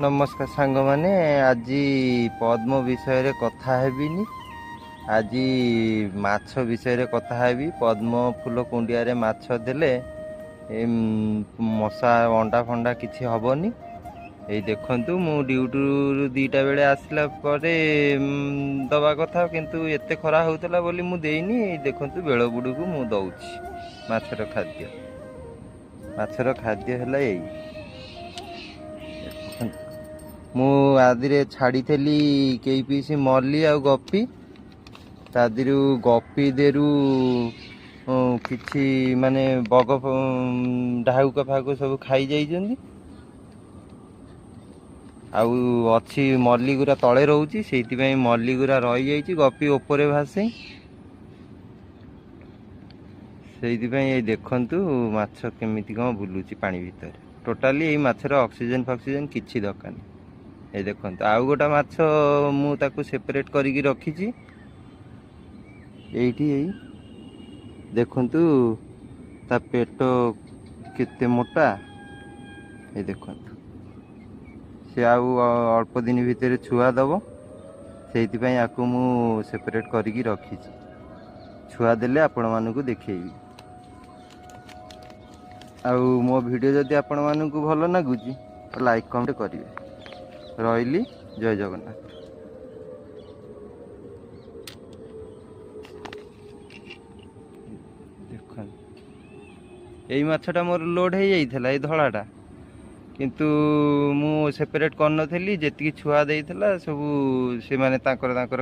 नमस्कार सांग माने आज पद्म विषय कथा हेबिनी आज माछ विषय कथा हेबी। पद्म फूल कुंडिया रे माछ देले मशा अंडा फंडा किछि हबनी। এই ଦେଖନ୍ତୁ ମୁଁ ଡ୍ୟୁଟିରୁ 2ଟା ବେଳେ ଆସିଲା ପରେ ଦବା କଥା, କିନ୍ତୁ ଏତେ ଖରା ହେଉଥିଲା ବୋଲି ମୁଁ ଦେଇନି। ଏଇ ଦେଖନ୍ତୁ ବେଳ ବୁଡ଼କୁ ମୁଁ ଦଉଛି ମାଛର ଖାଦ୍ୟ। ମାଛର ଖାଦ୍ୟ ହେଲା ଏଇ ମୁଁ ଆଦିରେ ଛାଡ଼ିଥିଲି କେଇ ପିସ୍ ମଲ୍ଲି ଆଉ ଗପି। ତା ଦେହରୁ ଗପି ଦେହରୁ କିଛି ମାନେ ବଗ ଢାଉକ ଫାଉକ ସବୁ ଖାଇ ଯାଇଛନ୍ତି। ଆଉ ଅଛି ମଲ୍ଲି ଗୁରା ତଳେ ରହୁଛି, ସେଇଥିପାଇଁ ମଲ୍ଲି ଗୁରା ରହିଯାଇଛି, ଗପି ଉପରେ ଭାସେ। ସେଇଥିପାଇଁ ଏଇ ଦେଖନ୍ତୁ ମାଛ କେମିତି କ'ଣ ବୁଲୁଛି ପାଣି ଭିତରେ। ଟୋଟାଲି ଏଇ ମାଛର ଅକ୍ସିଜେନ୍ ଫକ୍ସିଜେନ୍ କିଛି ଦରକାର ନାହିଁ। এই ଦେଖନ୍ତୁ ଆଉ ଗୋଟେ ମାଛ ମୁଁ ତାକୁ ସେପାରେଟ୍ କରିକି ରଖିଛି ଏଇଠି। ଏଇ ଦେଖନ୍ତୁ ତା ପେଟ କେତେ ମୋଟା। এই ଦେଖନ୍ତୁ ସେ ଆଉ ଅଳ୍ପ ଦିନ ଭିତରେ ଛୁଆ ଦେବ, ସେଇଥିପାଇଁ ଆକୁ ମୁଁ ସେପାରେଟ୍ କରିକି ରଖିଛି। ଛୁଆ ଦେଲେ ଆପଣମାନଙ୍କୁ ଦେଖେଇବି। ଆଉ ମୋ ଭିଡ଼ିଓ ଯଦି ଆପଣମାନଙ୍କୁ ଭଲ ଲାଗୁଛି ଲାଇକ୍ କମେଣ୍ଟ କରିବେ। ରହିଲି, ଜୟ ଜଗନ୍ନାଥ। ଦେଖନ୍ତୁ ଏଇ ମାଛଟା ମୋର ଲୋଡ୍ ହେଇଯାଇଥିଲା, ଏଇ ଧଳାଟା, କିନ୍ତୁ ମୁଁ ସେପାରେଟ୍ କରିନଥିଲି। ଯେତିକି ଛୁଆ ଦେଇଥିଲା ସବୁ ସେମାନେ ତାଙ୍କର